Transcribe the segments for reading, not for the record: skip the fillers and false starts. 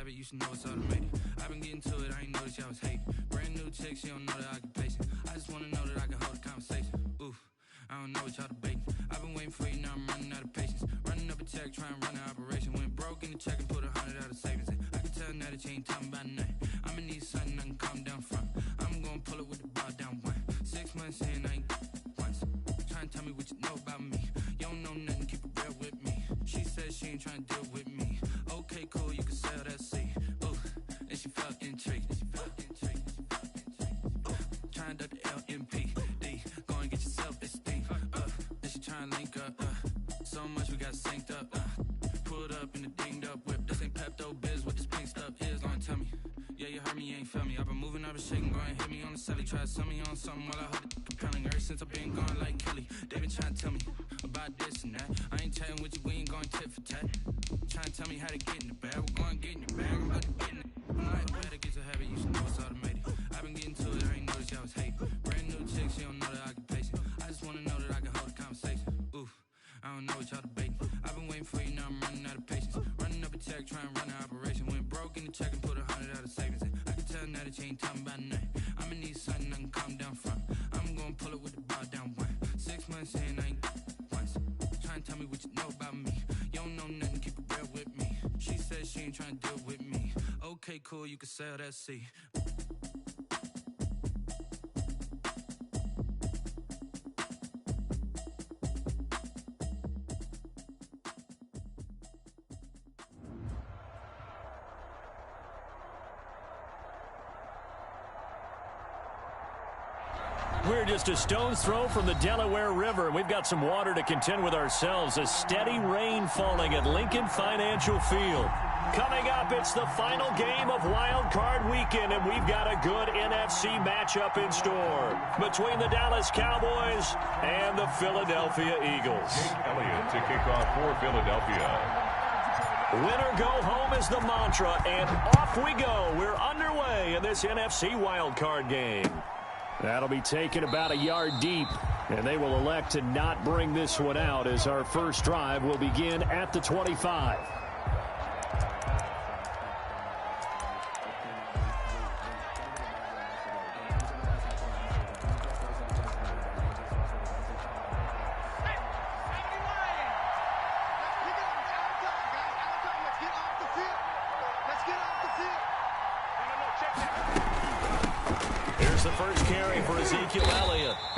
habit, you should know it's automated. I've been getting to it, I ain't noticed y'all was hating. Brand new chick, she don't know that I can pace it. I just wanna know that I can hold a conversation. Oof, I don't know what y'all debating. I've been waiting for you, now I'm running out of patience. Running up a check, trying to run an operation. Went broke in the check and put 100 out of savings in. I can tell now that you ain't talking about nothing. I'ma need something I can calm down from. I'm gonna pull it with the bar down one. 6 months in, I ain't once. Trying to tell me what you know about me. You don't know nothing, keep it real with me. She said she ain't trying to deal with me. Okay, cool, you can sell that seed. Ooh, and she felt intrigued. Trying to duck the LMPD. Go and get yourself esteem. And she trying to link up. So much we got synced up. Pulled up in the dinged up whip. This ain't Pepto Biz, what this pink stuff is. Long tell me. Yeah, you heard me, you ain't felt me. I've been moving, I've been shaking, go and hit me on the celly. Try to sell me on something while I hold it compelling. Ever since I've been gone like Kelly, they been trying to tell me about this and that. I ain't chatting with you, we ain't going tit for tat. Trying to tell me how to get in the bag. We're going to get in the bag, I'm about to get in it. I'm like, better get to habit, you should know it's automated. I've been getting to it, I ain't noticed y'all was hating. Brand new chick, she don't know that I can pace it. I just wanna know that I can hold a conversation. Oof, I don't know what y'all debating. I've been waiting for you, now I'm running out of patience. Running up a check, trying to run an operation. Went broke in the check and put 100 out of savings in. I can tell now that you ain't talking about nothing. I'ma need something I can calm down from. I'm gonna pull it with the bar down one. 6 months in, I ain't once. Trying to tell me what you know about me. You don't know nothing, keep it real with me. She said she ain't trying to deal with me. Okay, cool, you can sell that seed. We're just a stone's throw from the Delaware River, and we've got some water to contend with ourselves. A steady rain falling at Lincoln Financial Field. Coming up, it's the final game of Wild Card Weekend, and we've got a good NFC matchup in store between the Dallas Cowboys and the Philadelphia Eagles. Elliott to kick off for Philadelphia. Winner go home is the mantra, and off we go. We're underway in this NFC Wild Card game. That'll be taken about a yard deep, and they will elect to not bring this one out as our first drive will begin at the 25.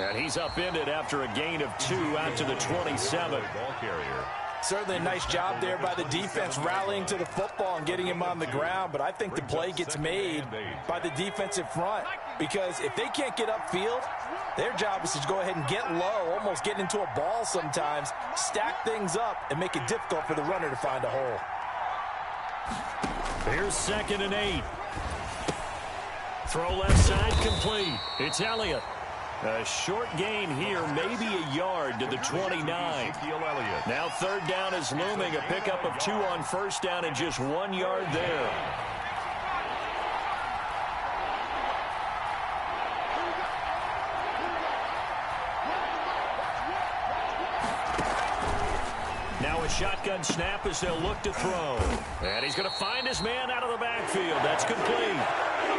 And he's upended after a gain of 2 out to the 27. Ball carrier. Certainly a nice job there by the defense rallying to the football and getting him on the ground, but I think the play gets made by the defensive front because if they can't get upfield, their job is to go ahead and get low, almost get into a ball sometimes, stack things up, and make it difficult for the runner to find a hole. Here's 2nd and 8. Throw left side complete. It's Elliott. A short gain here, maybe a yard to the 29. Now 3rd down is looming. A pickup of 2 on 1st down and just 1 yard there. Now a shotgun snap as they'll look to throw. And he's going to find his man out of the backfield. That's complete.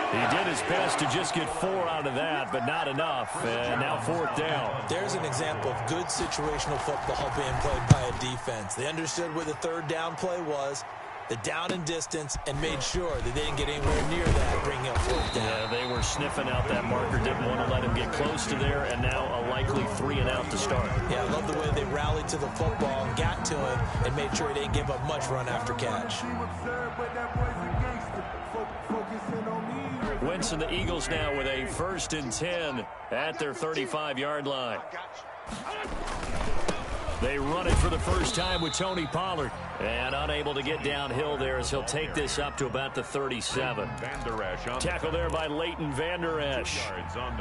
He did his best to just get 4 out of that, but not enough. And now 4th down. There's an example of good situational football being played by a defense. They understood where the 3rd down play was, the down and distance, and made sure that they didn't get anywhere near that, bringing up 4th down. Yeah, they were sniffing out that marker, didn't want to let him get close to there, and now a likely 3 and out to start. Yeah, I love the way they rallied to the football and got to him and made sure he didn't give up much run after catch. Wentz and the Eagles now with a 1st and 10 at their 35-yard line. They run it for the first time with Tony Pollard. And unable to get downhill there as he'll take this up to about the 37. Tackle there by Leighton Vander Esch.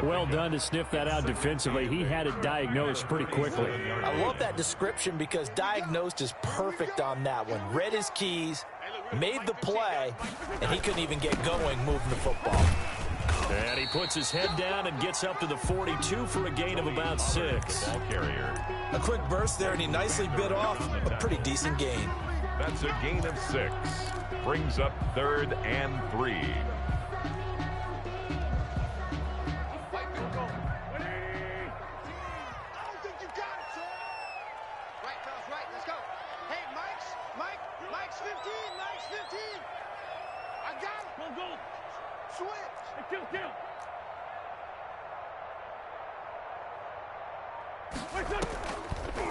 Well done to sniff that out defensively. He had it diagnosed pretty quickly. I love that description because diagnosed is perfect on that one. Read his keys, made the play, and he couldn't even get going moving the football. And he puts his head down and gets up to the 42 for a gain of about 6. Ball carrier. A quick burst there, and he nicely bit off a pretty decent gain. That's a gain of 6. Brings up 3rd and 3. Mike's 15. I got him. Go. Switch. Kill.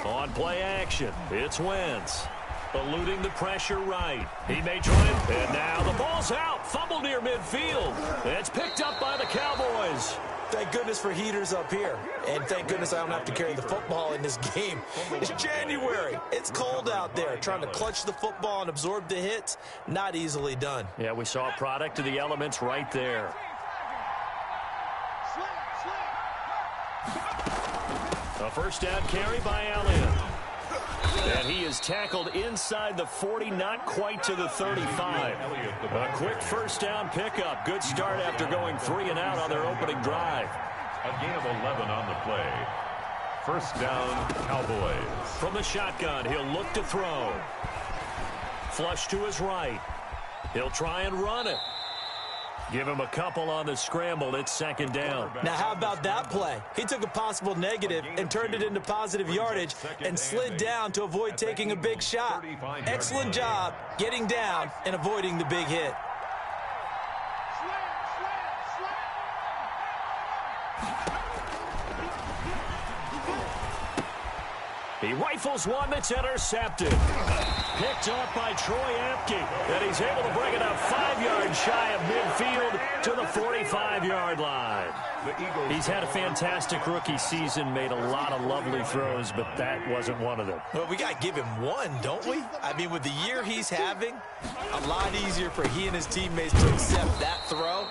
On play action, it's Wentz. Eluding the pressure right. He may try it, and now the ball's out. Fumble near midfield. It's picked up by the Cowboys. Thank goodness for heaters up here. And thank goodness I don't have to carry the football in this game. It's January. It's cold out there. Trying to clutch the football and absorb the hits, not easily done. Yeah, we saw a product of the elements right there. A first down carry by Allen. And he is tackled inside the 40, not quite to the 35. A quick first down pickup. Good start after going 3 and out on their opening drive. A gain of 11 on the play. First down, Cowboys. From the shotgun, he'll look to throw. Flush to his right. He'll try and run it. Give him a couple on the scramble. It's second down. Now, how about that play? He took a possible negative and turned it into positive yardage and slid down to avoid taking a big shot. Excellent job getting down and avoiding the big hit. He rifles one that's intercepted. Picked off by Troy Apke. And he's able to bring it up 5 yards shy of midfield to the 45-yard line. He's had a fantastic rookie season, made a lot of lovely throws, but that wasn't one of them. Well, we got to give him one, don't we? I mean, with the year he's having, a lot easier for he and his teammates to accept that throw.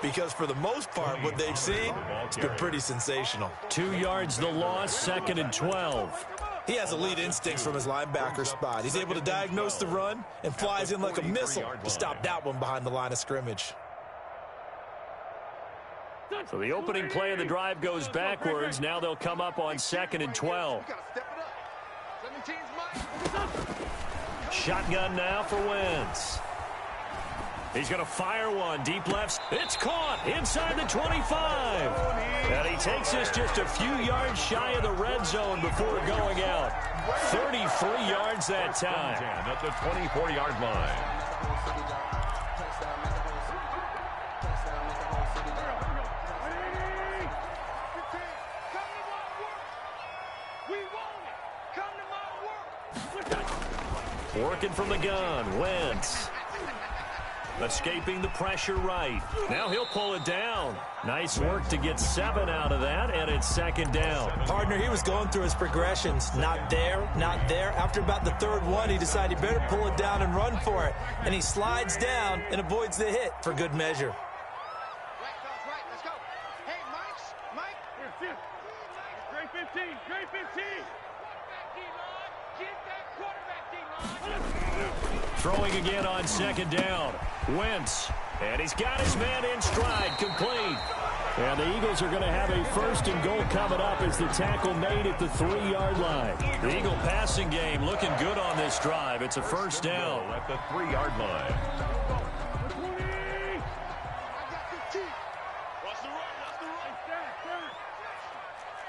Because for the most part, what they've seen, it's been pretty sensational. 2 yards the loss, second and 12. He has elite instincts from his linebacker spot. He's able to diagnose the run and flies in like a missile to stop that one behind the line of scrimmage. So the opening play of the drive goes backwards. Now they'll come up on second and 12. Shotgun now for Wentz. He's going to fire one deep left. It's caught inside the 25. And he takes us just a few yards shy of the red zone before going out. 33 yards that time. At the 24-yard line. Working from the gun, Wentz. Escaping the pressure right. Now he'll pull it down. Nice work to get 7 out of that, and it's second down. Partner, he was going through his progressions. Not there, not there. After about the third one, he decided he better pull it down and run for it. And he slides down and avoids the hit for good measure. Right, let's go. Hey, Mike. Here. Great 15. Get that quarterback, D-line. Throwing again on second down. Wentz. And he's got his man in stride, complete. And the Eagles are going to have a first and goal coming up as the tackle made at the 3-yard line. The Eagle passing game looking good on this drive. It's a first down. At the 3-yard line. Watch the right.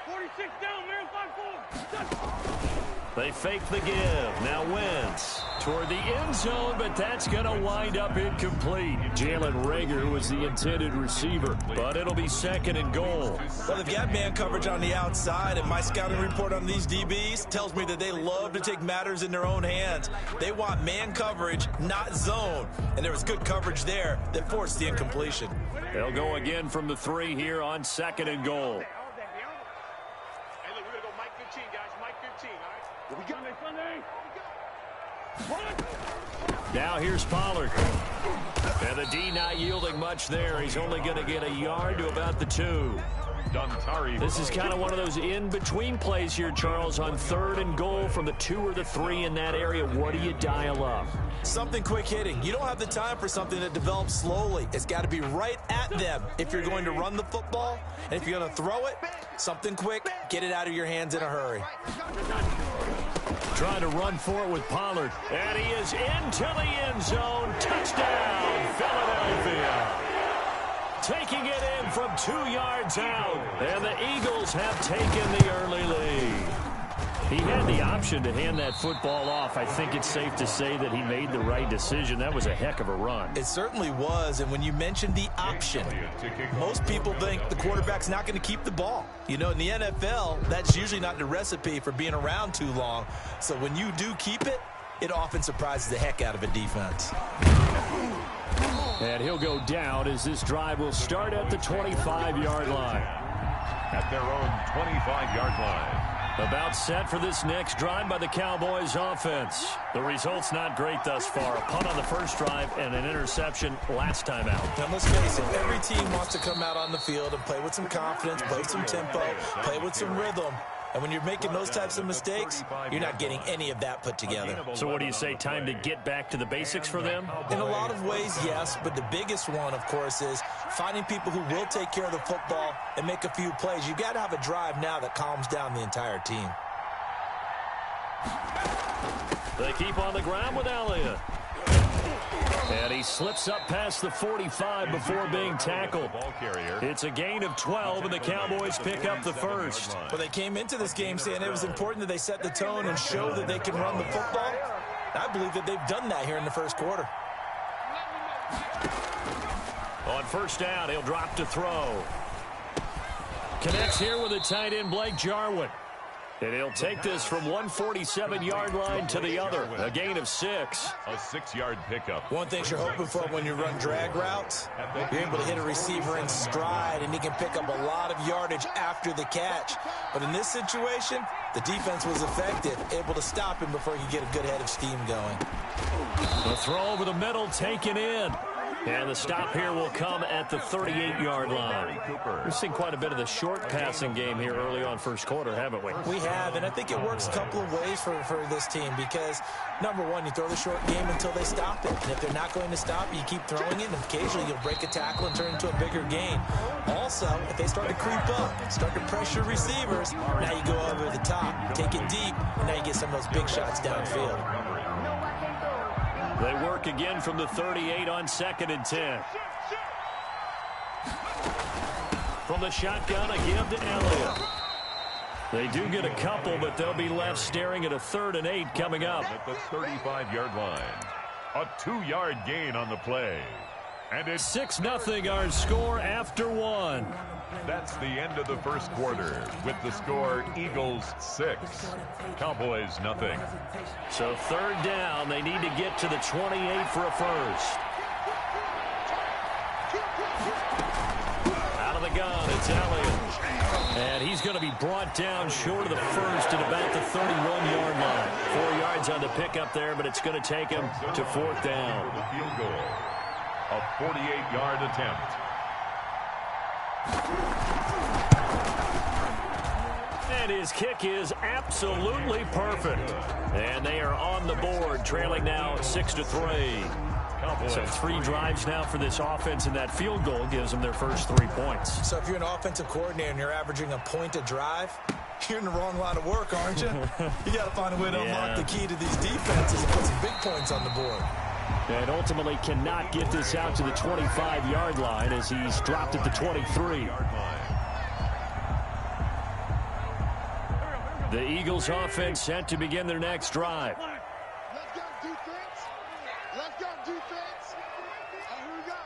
46 down, man. 5-4. They fake the give. Now Wentz toward the end zone, but that's going to wind up incomplete. Jalen Reagor was the intended receiver, but it'll be second and goal. Well, they've got man coverage on the outside, and my scouting report on these DBs tells me that they love to take matters in their own hands. They want man coverage, not zone, and there was good coverage there that forced the incompletion. They'll go again from the 3 here on second and goal. Now here's Pollard. And the D not yielding much there. He's only going to get a yard to about the 2. This is kind of one of those in-between plays here, Charles, on third and goal from the 2 or the 3 in that area. What do you dial up? Something quick hitting. You don't have the time for something that develops slowly. It's got to be right at them if you're going to run the football. And if you're going to throw it, something quick, get it out of your hands in a hurry. Trying to run for it with Pollard. And he is into the end zone. Touchdown, Philadelphia. Taking it in from 2 yards out. And the Eagles have taken the early lead. He had the option to hand that football off. I think it's safe to say that he made the right decision. That was a heck of a run. It certainly was, and when you mentioned the option, most people think the quarterback's not going to keep the ball. You know, in the NFL, that's usually not the recipe for being around too long. So when you do keep it, it often surprises the heck out of a defense. And he'll go down as this drive will start at the 25-yard line. At their own 25-yard line. About set for this next drive by the Cowboys offense. The result's not great thus far. A punt on the first drive and an interception last time out. Now let's face it, every team wants to come out on the field and play with some confidence, play with some tempo, play with some rhythm. And when you're making those types of mistakes, you're not getting any of that put together. So what do you say, time to get back to the basics for them? In a lot of ways, yes, but the biggest one, of course, is finding people who will take care of the football and make a few plays. You've got to have a drive now that calms down the entire team. They keep on the ground with Elliott. And he slips up past the 45 before being tackled. It's a gain of 12, and the Cowboys pick up the first. Well, they came into this game saying it was important that they set the tone and show that they can run the football. I believe that they've done that here in the first quarter. On first down, he'll drop to throw. Connects here with a tight end, Blake Jarwin. And he'll take this from 147-yard line to the other. A gain of 6. A 6-yard pickup. One thing you're hoping for when you run drag routes, you're able to hit a receiver in stride, and he can pick up a lot of yardage after the catch. But in this situation, the defense was effective, able to stop him before he could get a good head of steam going. The throw over the middle taken in. And the stop here will come at the 38-yard line. We've seen quite a bit of the short passing game here early on first quarter, haven't we? We have, and I think it works a couple of ways for this team because, number one, you throw the short game until they stop it. And if they're not going to stop it, you keep throwing it, and occasionally you'll break a tackle and turn it into a bigger gain. Also, if they start to creep up, start to pressure receivers, now you go over the top, take it deep, and now you get some of those big shots downfield. They work again from the 38 on 2nd and 10. From the shotgun, a give to Elliott. They do get a couple, but they'll be left staring at a 3rd and 8 coming up. At the 35-yard line. A 2-yard gain on the play. And it's 6-0 our score after 1. That's the end of the first quarter with the score Eagles 6, Cowboys nothing. So 3rd down, they need to get to the 28 for a first. Out of the gun, it's Elliott. And he's going to be brought down short of the first at about the 31-yard line. 4 yards on the pickup there, but it's going to take him to 4th down. For the field goal. A 48-yard attempt. And his kick is absolutely perfect. And they are on the board, trailing now 6-3. So 3 drives now for this offense, and that field goal gives them their first 3 points. So if you're an offensive coordinator and you're averaging a point a drive, you're in the wrong line of work, aren't you? You got to find a way to unlock the key to these defenses and put some big points on the board. And ultimately cannot get this out to the 25-yard line as he's dropped at the 23. The Eagles offense set to begin their next drive. Let's go defense. Let's go defense. Here we go.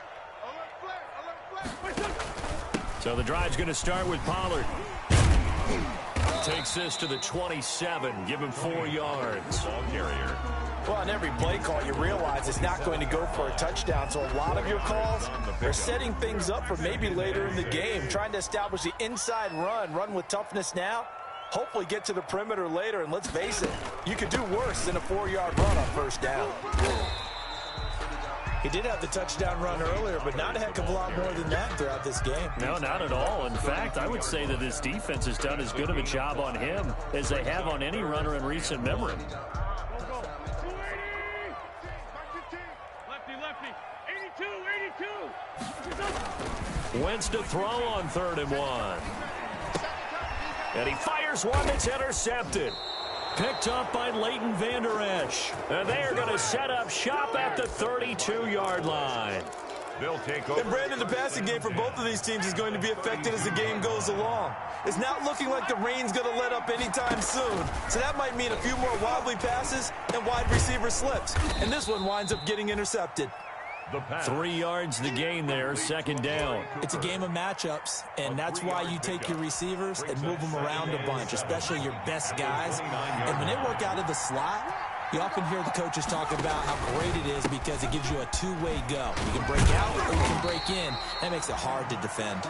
Alert flag. So the drive's going to start with Pollard. Takes this to the 27. Give him 4 yards. Ball carrier. Well, on every play call, you realize it's not going to go for a touchdown. So a lot of your calls are setting things up for maybe later in the game, trying to establish the inside run with toughness now, hopefully get to the perimeter later. And let's face it, you could do worse than a 4-yard run on first down. He did have the touchdown run earlier, but not a heck of a lot more than that throughout this game. No, not at all. In fact, I would say that this defense has done as good of a job on him as they have on any runner in recent memory. Wentz to throw on 3rd and 1. And he fires one that's intercepted. Picked up by Leighton Vander Esch. And they are going to set up shop at the 32-yard line. They'll take over. And Brandon, the passing game for both of these teams is going to be affected as the game goes along. It's not looking like the rain's going to let up anytime soon. So that might mean a few more wobbly passes and wide receiver slips. And this one winds up getting intercepted. 3 yards the gain there, second down. It's a game of matchups, and that's why you take your receivers and move them around a bunch, especially your best guys. And when they work out of the slot, you often hear the coaches talk about how great it is because it gives you a two-way go. You can break out or you can break in. That makes it hard to defend.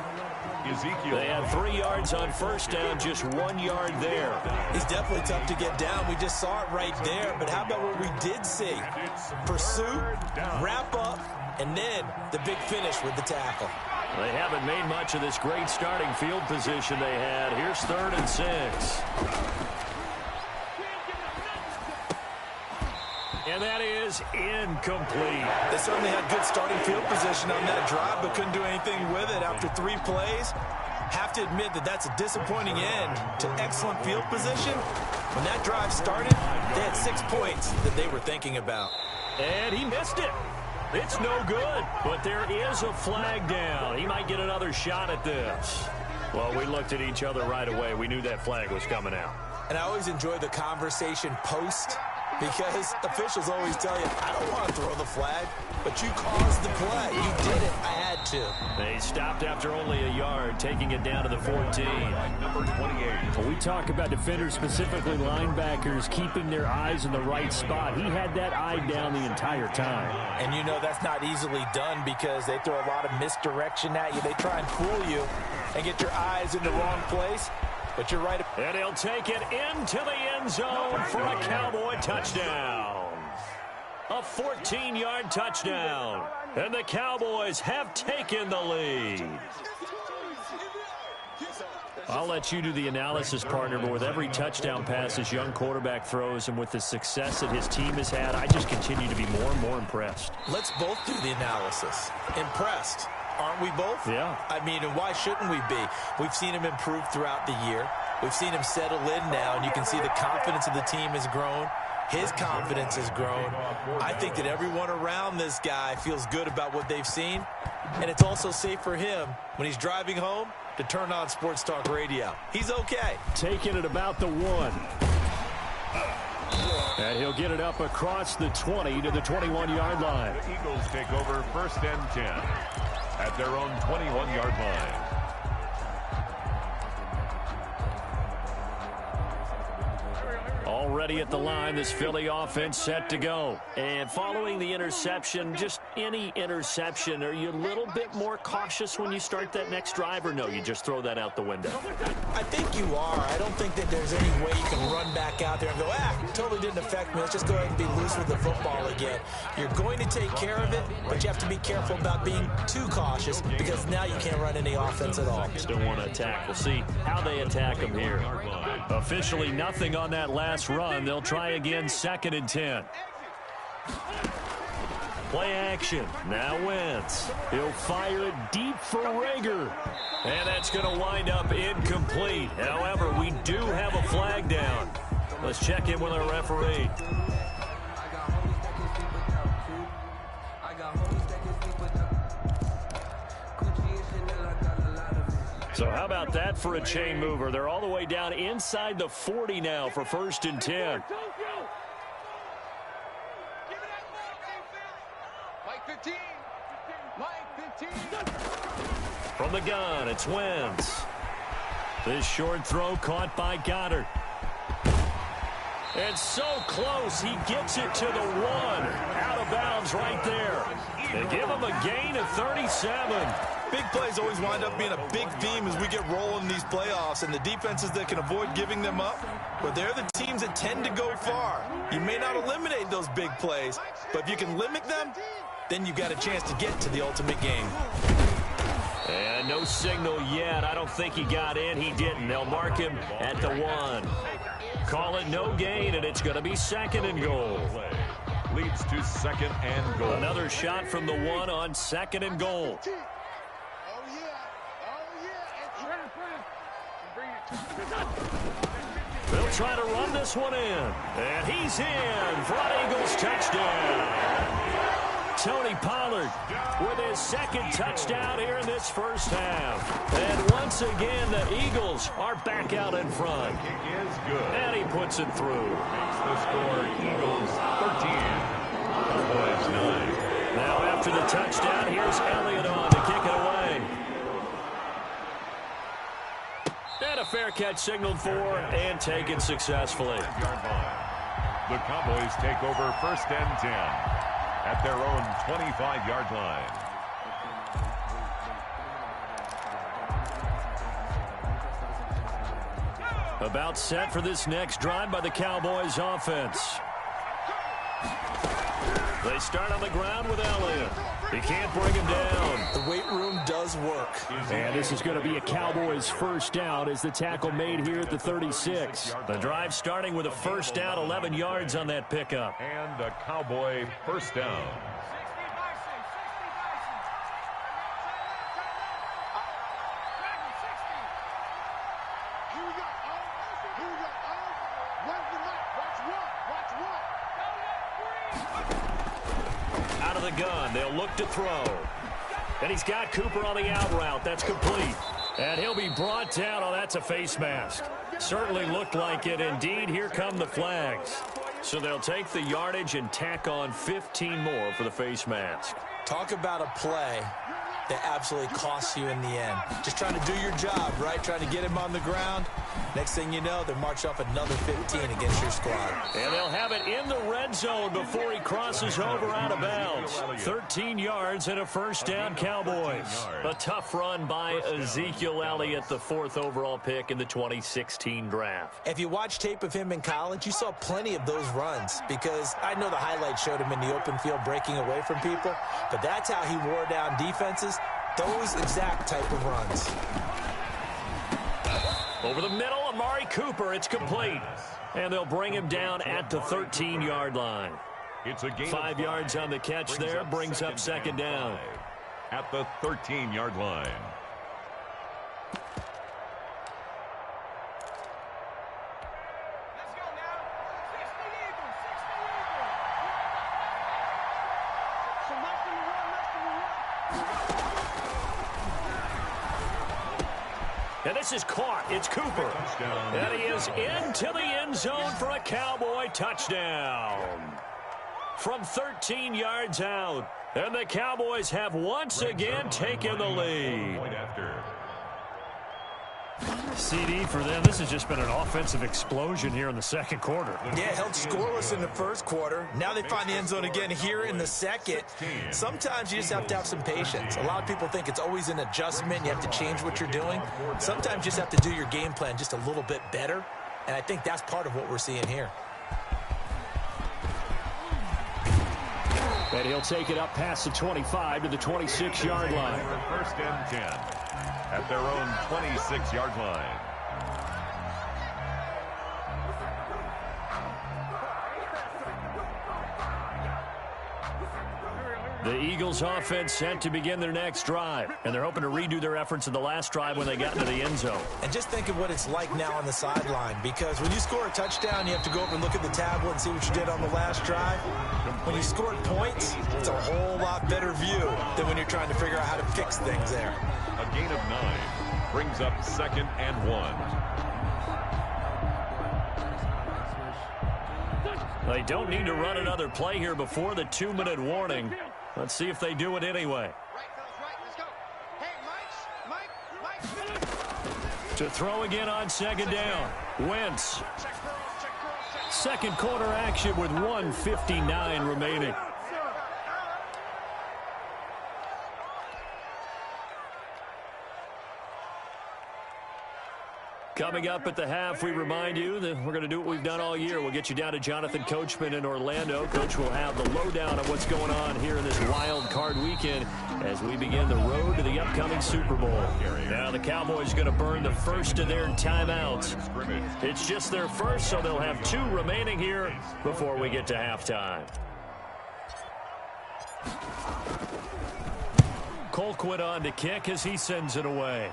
They had 3 yards on first down, just 1 yard there. He's definitely tough to get down. We just saw it right there. But how about what we did see? Pursuit, wrap up, and then the big finish with the tackle. They haven't made much of this great starting field position they had. Here's 3rd and 6. And that is incomplete. They certainly had good starting field position on that drive, but couldn't do anything with it after 3 plays. Have to admit that that's a disappointing end to excellent field position. When that drive started, they had 6 points that they were thinking about. And he missed it. It's no good, but there is a flag down. He might get another shot at this. Well, we looked at each other right away. We knew that flag was coming out. And I always enjoy the conversation post, because officials always tell you, I don't want to throw the flag, but you caused the play. You did it. I had to. They stopped after only a yard, taking it down to the 14. Number 28. When we talk about defenders, specifically linebackers, keeping their eyes in the right spot, he had that eye down the entire time. And you know that's not easily done because they throw a lot of misdirection at you. They try and fool you and get your eyes in the wrong place. But you're right. And he'll take it into the end zone for a Cowboy touchdown. A 14-yard touchdown. And the Cowboys have taken the lead. I'll let you do the analysis, partner, but with every touchdown pass this young quarterback throws and with the success that his team has had, I just continue to be more and more impressed. Let's both do the analysis. Impressed. Aren't we both? Yeah. I mean, and why shouldn't we be? We've seen him improve throughout the year. We've seen him settle in now, and you can see the confidence of the team has grown. His confidence has grown. I think that everyone around this guy feels good about what they've seen, and it's also safe for him when he's driving home to turn on Sports Talk Radio. He's okay. Taking it about the 1. And he'll get it up across the 20 to the 21-yard line. The Eagles take over 1st and 10 at their own 21-yard line. Already at the line, this Philly offense set to go. And following the interception, just any interception, are you a little bit more cautious when you start that next drive, or no, you just throw that out the window? I think you are. I don't think that there's any way you can run back out there and go, totally didn't affect me. Let's just go ahead and be loose with the football again. You're going to take care of it, but you have to be careful about being too cautious because now you can't run any offense at all. Still want to attack. We'll see how they attack them here. Officially nothing on that last run. They'll try again, 2nd and 10. Play action. Now Wentz. He'll fire it deep for Rager. And that's going to wind up incomplete. However, we do have a flag down. Let's check in with our referee. So how about that for a chain mover? They're all the way down inside the 40 now for 1st and 10. From the gun, it's Wentz. This short throw caught by Goddard. It's so close, he gets it to the 1. Out of bounds right there. They give him a gain of 37. Big plays always wind up being a big theme as we get rolling in these playoffs, and the defenses that can avoid giving them up, but they're the teams that tend to go far. You may not eliminate those big plays, but if you can limit them, then you've got a chance to get to the ultimate game. And no signal yet. I don't think he got in. He didn't. They'll mark him at the 1. Call it no gain, and it's going to be 2nd and goal. Leads to 2nd and goal. Another shot from the 1 on 2nd and goal. They'll try to run this one in. And he's in for an Eagles touchdown. Tony Pollard with his second touchdown here in this first half. And once again, the Eagles are back out in front. The kick is good. And he puts it through. Makes the score Eagles 13, Cowboys 9. Now after the touchdown, here's Elliott on to kick it away. And a fair catch signaled for and taken successfully. The Cowboys take over 1st and 10 at their own 25-yard line. About set for this next drive by the Cowboys offense. They start on the ground with Elliott. He can't bring him down. The weight room does work. And this is going to be a Cowboys first down as the tackle made here at the 36. The drive starting with a first down, 11 yards on that pickup. And a Cowboy first down. Out of the gun, they'll look to throw. And he's got Cooper on the out route. That's complete. And he'll be brought down. Oh, that's a face mask. Certainly looked like it. Indeed, here come the flags. So they'll take the yardage and tack on 15 more for the face mask. Talk about a play that absolutely costs you in the end. Just trying to do your job, right? Trying to get him on the ground. Next thing you know, they march off another 15 against your squad. And they'll have it in the red zone before he crosses over out of bounds. 13 yards and a first down, Cowboys. A tough run by Ezekiel Elliott, the 4th overall pick in the 2016 draft. If you watch tape of him in college, you saw plenty of those runs because I know the highlights showed him in the open field breaking away from people, but that's how he wore down defenses, those exact type of runs. Over the middle, Amari Cooper, it's complete. And they'll bring him down at the 13-yard line. It's a gain 5 yards on the catch there, brings up second down. At the 13-yard line. Let's go now. 60 Eagles, 60 Eagles. So knock them to run. And this is caught. It's Cooper. And he is into the end zone for a Cowboy touchdown. From 13 yards out. And the Cowboys have once again taken the lead. Point after. CD for them. This has just been an offensive explosion here in the second quarter. Yeah, held scoreless in the first quarter. Now they find the end zone again here in the second. Sometimes you just have to have some patience. A lot of people think it's always an adjustment. You have to change what you're doing. Sometimes you just have to do your game plan just a little bit better. And I think that's part of what we're seeing here. And he'll take it up past the 25 to the 26-yard line. 1st and 10 at their own 26-yard line. The Eagles offense set to begin their next drive. And they're hoping to redo their efforts in the last drive when they got into the end zone. And just think of what it's like now on the sideline, because when you score a touchdown, you have to go over and look at the tablet and see what you did on the last drive. When you scored points, it's a whole lot better view than when you're trying to figure out how to fix things there. A gain of 9 brings up 2nd and 1. They don't need to run another play here before the 2-minute warning. Let's see if they do it anyway. To throw again on second down. Wentz. Second quarter action with 1:59 remaining. Coming up at the half, we remind you that we're going to do what we've done all year. We'll get you down to Jonathan Coachman in Orlando. Coach will have the lowdown of what's going on here in this wild card weekend as we begin the road to the upcoming Super Bowl. Now the Cowboys going to burn the first of their timeouts. It's just their first, so they'll have 2 remaining here before we get to halftime. Colquitt on to kick as he sends it away.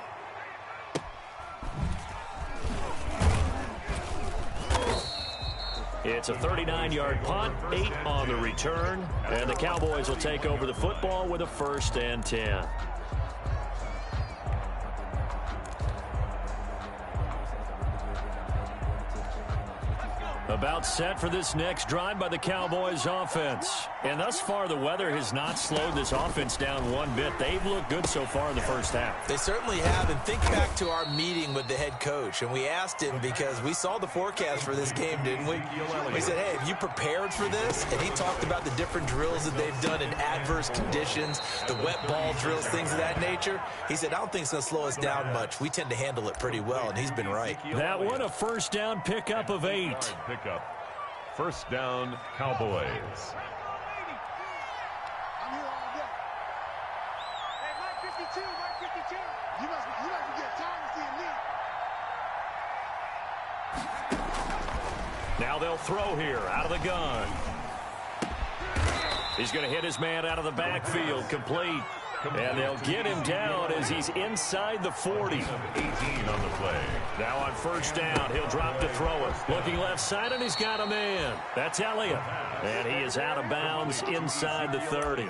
It's a 39-yard punt, 8 on the return, and the Cowboys will take over the football with a 1st and 10. About set for this next drive by the Cowboys offense. And thus far, the weather has not slowed this offense down one bit. They've looked good so far in the first half. They certainly have. And think back to our meeting with the head coach. And we asked him because we saw the forecast for this game, didn't we? We said, hey, have you prepared for this? And he talked about the different drills that they've done in adverse conditions, the wet ball drills, things of that nature. He said, I don't think it's going to slow us down much. We tend to handle it pretty well, and he's been right. That one, a 1st down pickup of 8. Pickup. 1st down, Cowboys. I'm here all day. Hey, Mike 52, Mike 52. You must get time to see a knee. Now they'll throw here out of the gun. He's going to hit his man out of the backfield, complete. And they'll get him down as he's inside the 40. 18 on the play. Now on 1st down, he'll drop to throw it. Looking left side, and he's got a man. That's Elliott. And he is out of bounds inside the 30.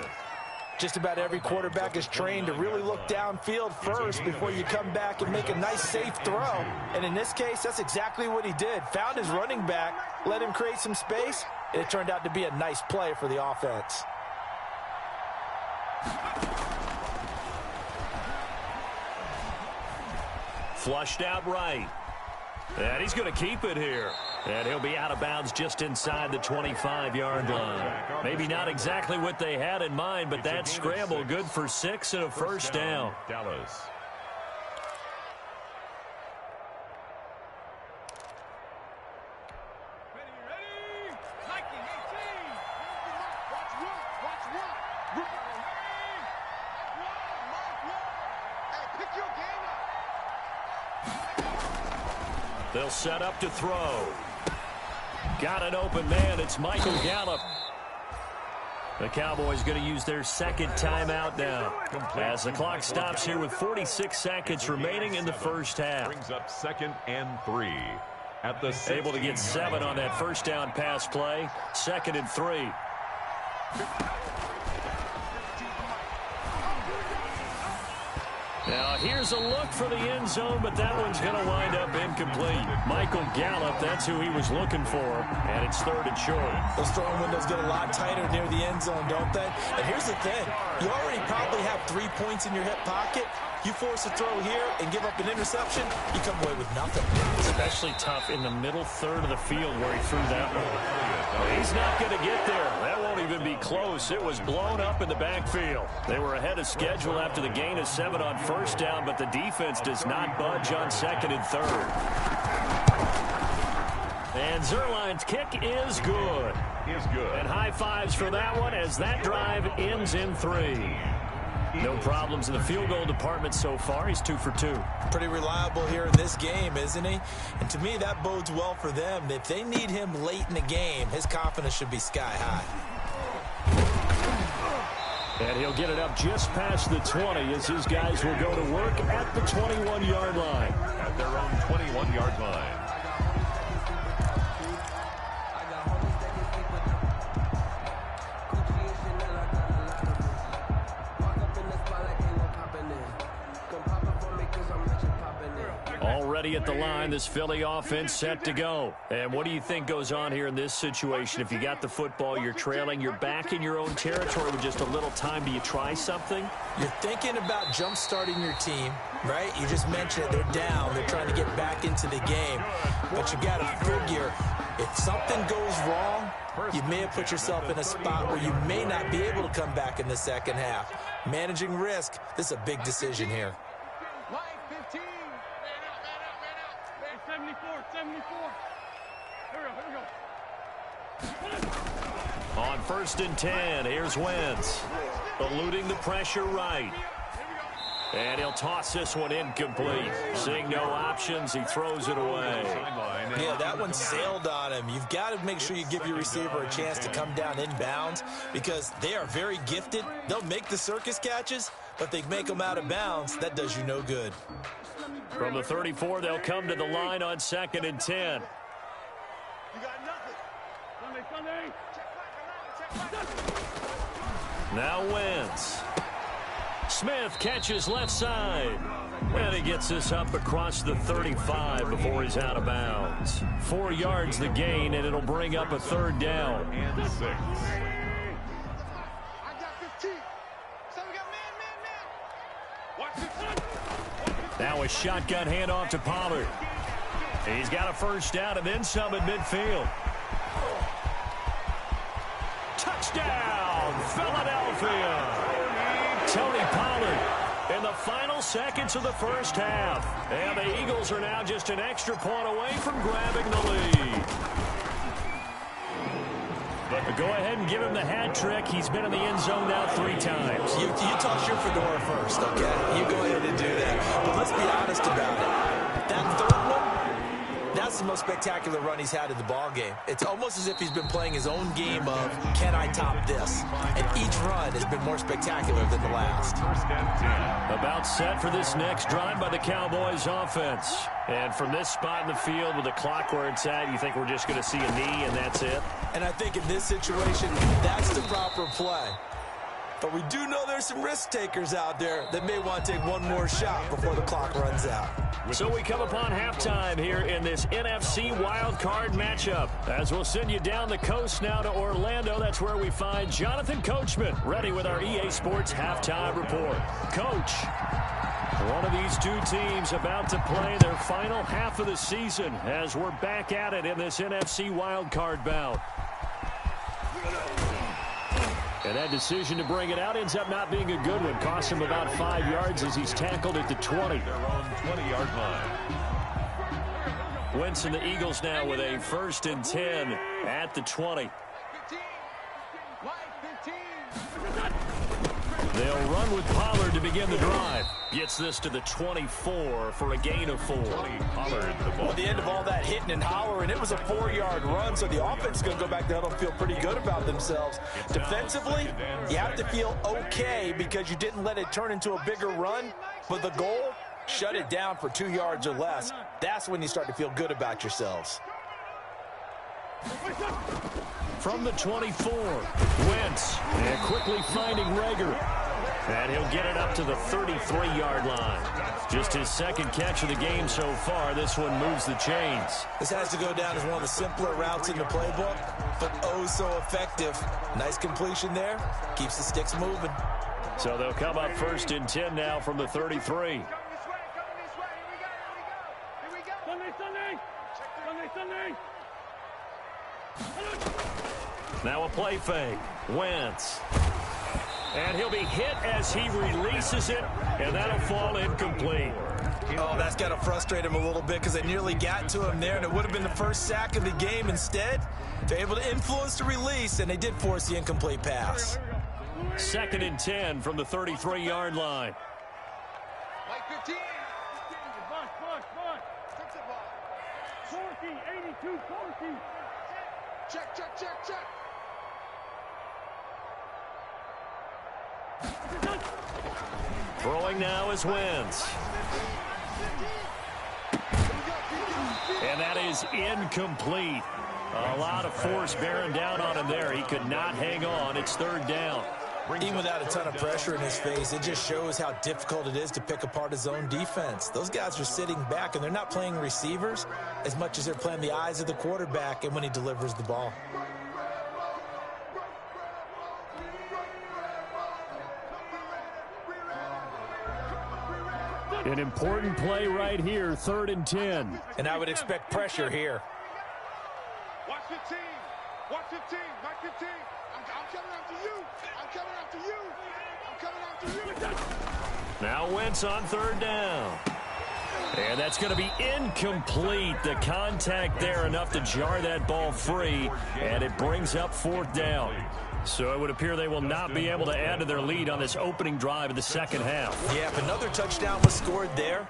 Just about every quarterback is trained to really look downfield first before you come back and make a nice, safe throw. And in this case, that's exactly what he did. Found his running back, let him create some space, and it turned out to be a nice play for the offense. Flushed out right. And he's going to keep it here. And he'll be out of bounds just inside the 25-yard line. Maybe not exactly what they had in mind, but that scramble good for 6 and a 1st down. Dallas. Ready. Mikey 18. Watch one. Hey, pick your game up. They'll set up to throw. Got an open man. It's Michael Gallup. The Cowboys going to use their 2nd timeout now as the clock stops here with 46 seconds remaining in the first half. Brings up 2nd and 3 at the 16. Able to get 7 on that 1st down pass play. 2nd and 3. Now here's a look for the end zone, but that one's going to wind up incomplete. Michael Gallup, that's who he was looking for, and it's 3rd and short. Those throwing windows get a lot tighter near the end zone, don't they? And here's the thing. You already probably have 3 points in your hip pocket. You force a throw here and give up an interception, you come away with nothing. Especially tough in the middle 3rd of the field where he threw that one. He's not going to get there. That won't even be close. It was blown up in the backfield. They were ahead of schedule after the gain of 7 on 1st down, but the defense does not budge on 2nd and 3rd. And Zerline's kick is good. And high fives for that one as that drive ends in 3. No problems in the field goal department so far. He's 2 for 2. Pretty reliable here in this game, isn't he? And to me, that bodes well for them. If they need him late in the game, his confidence should be sky high. And he'll get it up just past the 20 as his guys will go to work at the 21-yard line. At their own 21-yard line. Already at the line, this Philly offense set to go. And what do you think goes on here in this situation? If you got the football, you're trailing, you're back in your own territory with just a little time. Do you try something? You're thinking about jump-starting your team, right? You just mentioned it. They're down. They're trying to get back into the game. But you got to figure, if something goes wrong, you may have put yourself in a spot where you may not be able to come back in the second half. Managing risk, this is a big decision here. Line 15. Man out. 74. Here we go. On 1st and 10, here's Wentz. Eluding the pressure right. And he'll toss this one incomplete. Seeing no options, he throws it away. Yeah, that one sailed on him. You've got to make sure you give your receiver a chance to come down inbounds because they are very gifted. They'll make the circus catches, but they make them out of bounds. That does you no good. From the 34, they'll come to the line on 2nd and 10. You got nothing. Now Wentz. Smith catches left side. And he gets this up across the 35 before he's out of bounds. 4 yards the gain, and it'll bring up a third down. And 6. I got 15. So we got man. Watch this. Now a shotgun handoff to Pollard. He's got a first down and then some at midfield. Touchdown, Philadelphia. Tony Pollard in the final seconds of the first half. And the Eagles are now just an extra point away from grabbing the lead. But go ahead and give him the hat trick. He's been in the end zone now 3 times. You toss your fedora first, okay? You go ahead and do that. But let's be honest about it. That third one, that's the most spectacular run he's had in the ballgame. It's almost as if he's been playing his own game of, can I top this? And each run has been more spectacular than the last. First and 10. About set for this next drive by the Cowboys offense. And from this spot in the field with the clock where it's at, you think we're just going to see a knee and that's it? And I think in this situation, that's the proper play. But we do know there's some risk takers out there that may want to take one more shot before the clock runs out. So we come upon halftime here in this NFC wildcard matchup. As we'll send you down the coast now to Orlando, that's where we find Jonathan Coachman ready with our EA Sports halftime report. Coach, one of these two teams about to play their final half of the season as we're back at it in this NFC wildcard bout. And that decision to bring it out ends up not being a good one. Cost him about 5 yards as he's tackled at the 20. Their own 20-yard line. Wentz and the Eagles now with a 1st and 10 at the 20. 15. White 15. They'll run with Pollard to begin the drive. Gets this to the 24 for a gain of 4. Pollard, the ball. Well, at the end of all that hitting and hollering, it was a 4-yard run, so the offense is going to go back there and feel pretty good about themselves. Defensively, you have to feel okay because you didn't let it turn into a bigger run, but the goal, shut it down for 2 yards or less. That's when you start to feel good about yourselves. From the 24, Wentz, and quickly finding Rager. And he'll get it up to the 33-yard line. Just his second catch of the game so far. This one moves the chains. This has to go down as one of the simpler routes in the playbook, but oh so effective. Nice completion there. Keeps the sticks moving. So they'll come up 1st and 10 now from the 33. Coming this way. Here we go. Now a play fake. Wentz. And he'll be hit as he releases it, and that'll fall incomplete. Oh, that's got to frustrate him a little bit because they nearly got to him there, and it would have been the first sack of the game. Instead, they're able to influence the release, and they did force the incomplete pass. 2nd and 10 from the 33-yard line. White 15. Fix it, ball. 82, 40. Check. Throwing now is Wentz. And that is incomplete. A lot of force bearing down on him there. He could not hang on. It's 3rd down. Even without a ton of pressure in his face, it just shows how difficult it is to pick apart his own defense. Those guys are sitting back, and they're not playing receivers as much as they're playing the eyes of the quarterback and when he delivers the ball. An important play right here, 3rd and 10. And I would expect pressure here. Watch 15. Watch 15. Mike 15. I'm coming after you. Now Wentz on 3rd down. And that's going to be incomplete. The contact there enough to jar that ball free, and it brings up 4th down. So it would appear they will not be able to add to their lead on this opening drive of the second half. Yeah, if another touchdown was scored there,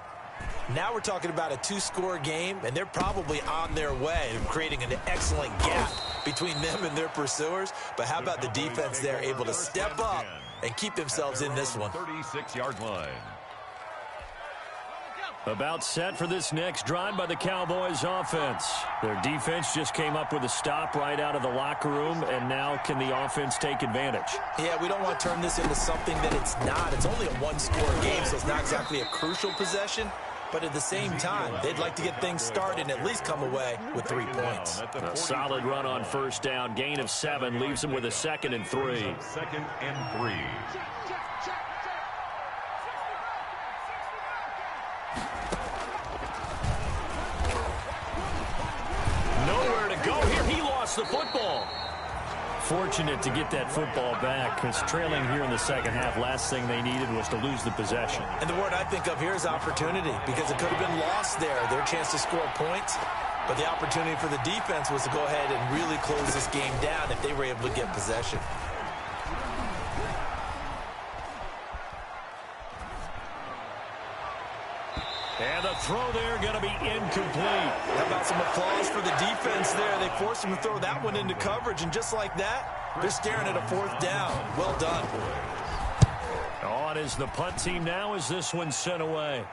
now we're talking about a 2-score game, and they're probably on their way to creating an excellent gap between them and their pursuers. But how about the defense there, able to step up and keep themselves in this one? 36-yard line. About set for this next drive by the Cowboys offense. Their defense just came up with a stop right out of the locker room, and now can the offense take advantage? Yeah, we don't want to turn this into something that it's not. It's only a one-score game, so it's not exactly a crucial possession. But at the same time, they'd like to get things started and at least come away with 3 points. A solid run on first down. Gain of 7 leaves them with a 2nd and 3. 2nd and 3. Nowhere to go here. He lost the football. Fortunate to get that football back, because trailing here in the second half, last thing they needed was to lose the possession. And the word I think of here is opportunity, because it could have been lost there, their chance to score points. But the opportunity for the defense was to go ahead and really close this game down if they were able to get possession. And the throw there going to be incomplete. How about some applause for the defense there? They forced him to throw that one into coverage, and just like that, they're staring at a 4th down. Well done. On is the punt team now as this one's sent away.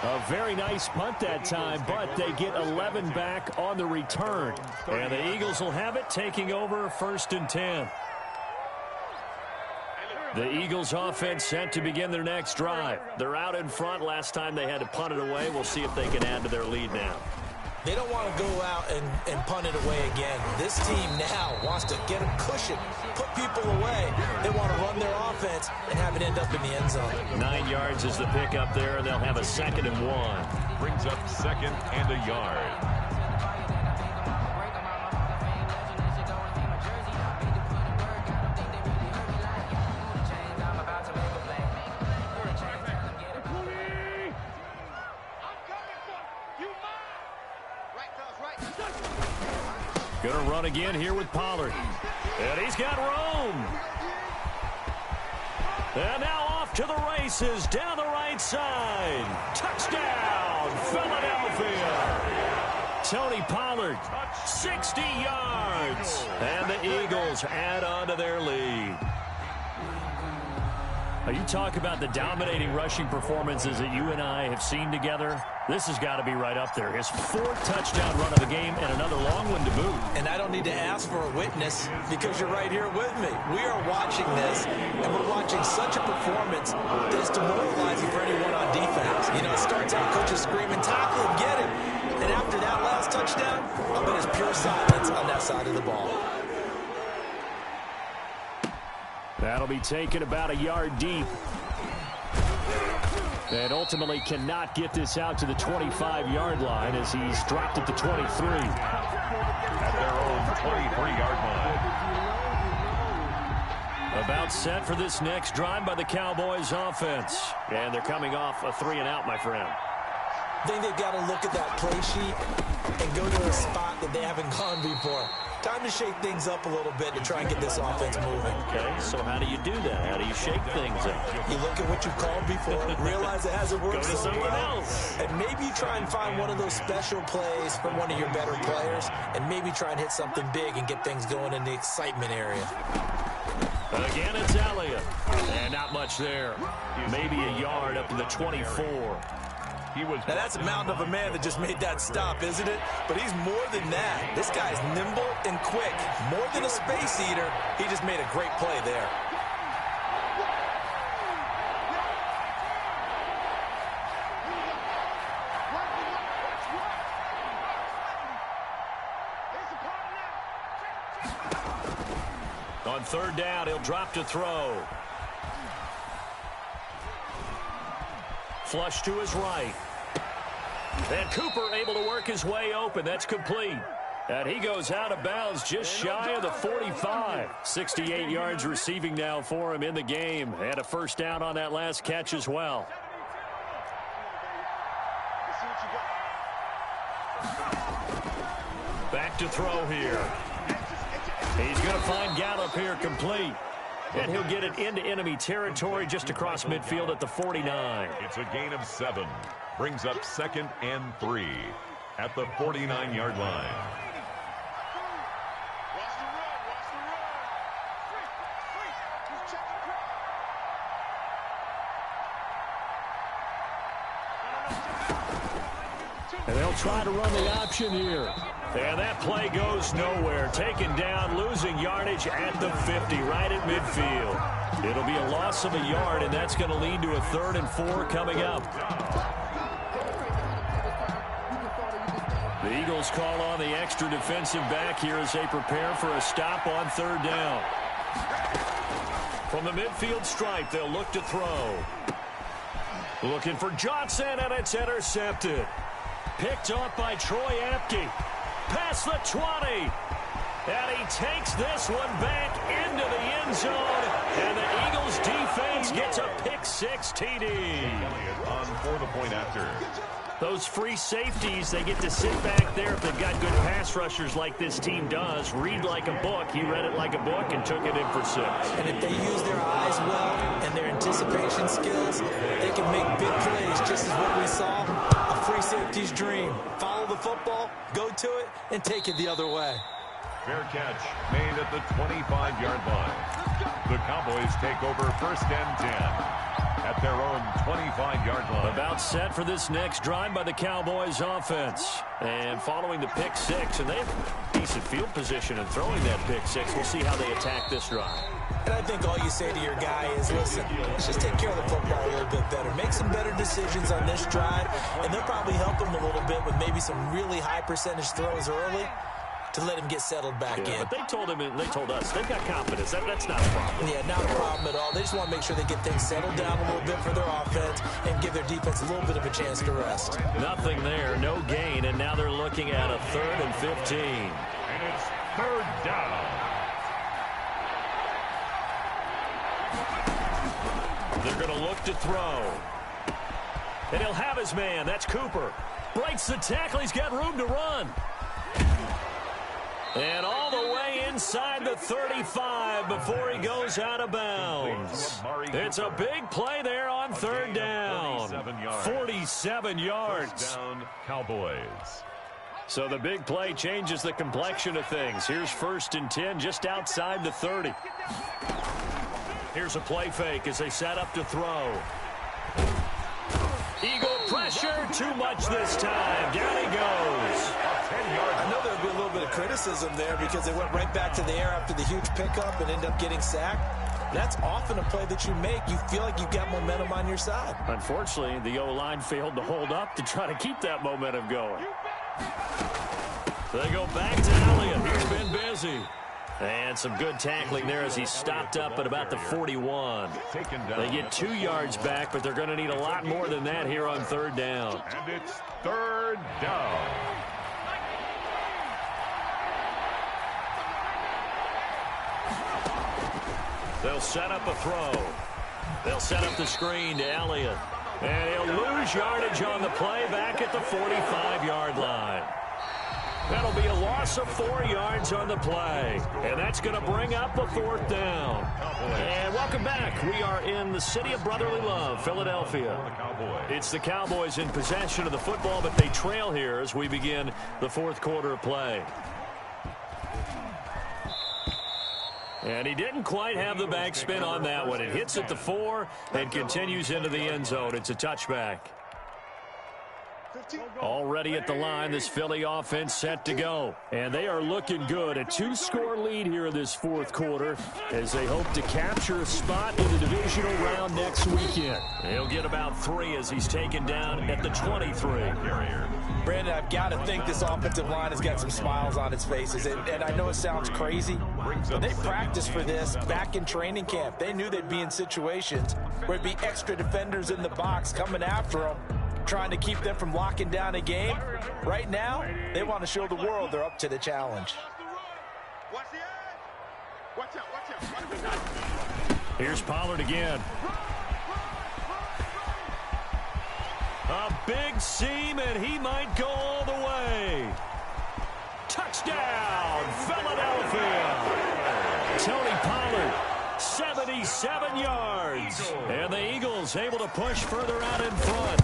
A very nice punt that time, but they get 11 back on the return. And the Eagles will have it, taking over 1st and 10. The Eagles offense set to begin their next drive. They're out in front. Last time they had to punt it away. We'll see if they can add to their lead now. They don't want to go out and punt it away again. This team now wants to get a cushion, put people away. They want to run their offense and have it end up in the end zone. 9 yards is the pickup there, and they'll have a 2nd and 1. Brings up 2nd and a yard. Going to run again here with Pollard. And he's got room. And now off to the races down the right side. Touchdown, Philadelphia. Tony Pollard, 60 yards. And the Eagles add on to their lead. You talk about the dominating rushing performances that you and I have seen together. This has got to be right up there. His 4th touchdown run of the game and another long one to boot. And I don't need to ask for a witness because you're right here with me. We are watching this, and we're watching such a performance that is demoralizing for anyone on defense. You know, it starts out coaches screaming, tackle him, get him. And after that last touchdown, I bet it's pure silence on that side of the ball. That'll be taken about a yard deep. And ultimately cannot get this out to the 25-yard line as he's dropped at the 23. At their own 23-yard line. About set for this next drive by the Cowboys offense. And they're coming off a 3-and-out, my friend. I think they've got to look at that play sheet and go to a spot that they haven't gone before. Time to shake things up a little bit to try and get this offense moving. Okay, so how do you do that? How do you shake things up? You look at what you've called before, realize it hasn't worked Go to so someone well, else. and maybe you try and find one of those special plays from one of your better players, and maybe try and hit something big and get things going in the excitement area. Again, it's Elliott. And not much there. Maybe a yard up to the 24. Now, that's a mountain of a man that just made that stop, isn't it? But he's more than that. This guy's nimble and quick. More than a space eater, he just made a great play there. On 3rd down, he'll drop to throw. Flush to his right. And Cooper able to work his way open. That's complete. And he goes out of bounds just shy of the 45. 68 yards receiving now for him in the game. And a 1st down on that last catch as well. Back to throw here. He's going to find Gallup here complete. And he'll get it into enemy territory just across midfield at the 49. It's a gain of 7. Brings up 2nd and 3 at the 49-yard line. And they'll try to run the option here. And that play goes nowhere. Taken down, losing yardage at the 50, right at midfield. It'll be a loss of a yard, and that's going to lead to a 3rd and 4 coming up. The Eagles call on the extra defensive back here as they prepare for a stop on 3rd down. From the midfield stripe, they'll look to throw. Looking for Johnson, and it's intercepted. Picked off by Troy Apke. Past the 20. And he takes this one back into the end zone. And the Eagles defense gets a pick-6 TD. On for the point after. Those free safeties, they get to sit back there if they've got good pass rushers like this team does. Read like a book. He read it like a book and took it in for 6. And if they use their eyes well and their anticipation skills, they can make big plays, just as what we saw. A free safety's dream. Follow the football, go to it, and take it the other way. Fair catch made at the 25-yard line. The Cowboys take over 1st and 10. At their own 25-yard line. About set for this next drive by the Cowboys offense. And following the pick-6, and they have decent field position and throwing that pick-6. We'll see how they attack this drive. And I think all you say to your guy is, listen, let's just take care of the football a little bit better. Make some better decisions on this drive, and they'll probably help him a little bit with maybe some really high percentage throws early to let him get settled back in. But they told us they've got confidence. That's not a problem. Yeah, not a problem at all. They just want to make sure they get things settled down a little bit for their offense and give their defense a little bit of a chance to rest. Nothing there, no gain, and now they're looking at a 3rd and 15. And it's 3rd down. They're going to look to throw. And he'll have his man. That's Cooper. Breaks the tackle. He's got room to run. And all the way inside the 35 before he goes out of bounds. It's a big play there on 3rd down. 47 yards. Down, Cowboys. So the big play changes the complexion of things. Here's 1st and 10 just outside the 30. Here's a play fake as they set up to throw. Eagle pressure, too much this time. Down he goes. I know there'll be a little bit of criticism there because they went right back to the air after the huge pickup and ended up getting sacked. That's often a play that you make. You feel like you've got momentum on your side. Unfortunately, the O-line failed to hold up to try to keep that momentum going. They go back to Elliott. He's been busy. And some good tackling there as he stopped up at about the 41. They get 2 yards back, but they're going to need a lot more than that here on 3rd down. And it's 3rd down. They'll set up a throw. They'll set up the screen to Elliott. And he'll lose yardage on the play back at the 45-yard line. That'll be a loss of 4 yards on the play. And that's going to bring up a 4th down. And welcome back. We are in the city of brotherly love, Philadelphia. It's the Cowboys in possession of the football, but they trail here as we begin the 4th quarter of play. And he didn't quite have the backspin on that one. It hits at the 4 and continues into the end zone. It's a touchback. Already at the line, this Philly offense set to go. And they are looking good. A 2-score lead here in this 4th quarter as they hope to capture a spot in the divisional round next weekend. He'll get about 3 as he's taken down at the 23. Brandon, I've got to think this offensive line has got some smiles on its faces. And I know it sounds crazy, but they practiced for this back in training camp. They knew they'd be in situations where it'd be extra defenders in the box coming after them, trying to keep them from locking down a game. Right now, they want to show the world they're up to the challenge. Here's Pollard again. A big seam, and he might go all the way. Touchdown, Philadelphia. Tony Pollard, 77 yards. And the Eagles able to push further out in front.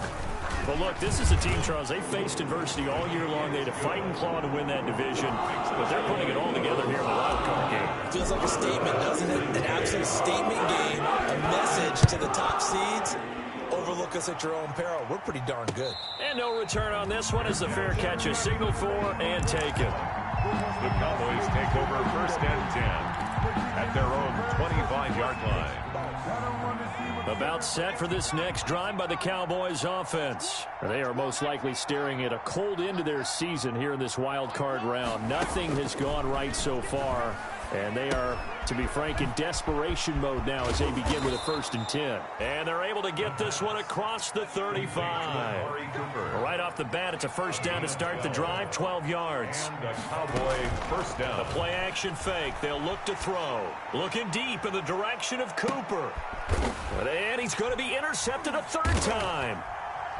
But look, this is a team, Charles, they faced adversity all year long. They had to fight and claw to win that division, but they're putting it all together here in the wild card game. Feels like a statement, doesn't it? An absolute statement game, a message to the top seeds. overlook us at your own peril. We're pretty darn good. And no return on this one as the fair catch is signaled for and taken. The Cowboys take over first and 10 at their own 25-yard line. About set for this next drive by the Cowboys offense. They are most likely staring at a cold end to their season here in this wild card round. Nothing has gone right so far, and they are, to be frank, in desperation mode now as they begin with a 1st and 10. And they're able to get this one across the 35. Right off the bat, it's a first down to start the drive, 12 yards. And a Cowboy first down. The play action fake. They'll look to throw. Looking deep in the direction of Cooper. And he's going to be intercepted a 3rd time.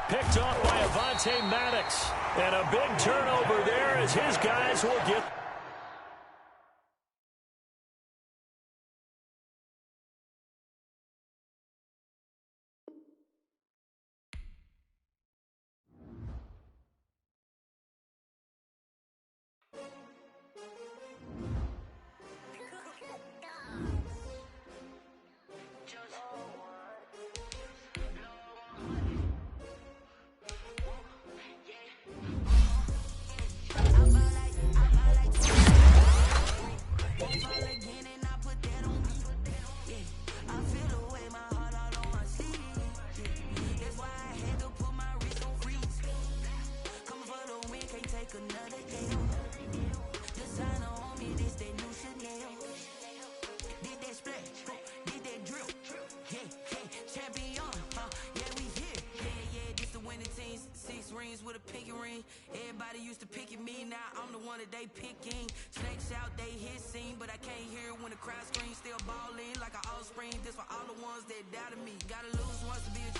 Picked off by Avonte Maddox. And a big turnover there as his guys will get... With a pinky ring, everybody used to pick at me. Now I'm the one that they picking. Snakes out, they hit scene, but I can't hear it when the crowd screams. Still balling like an offspring. This for all the ones that doubted me. Gotta lose once to be a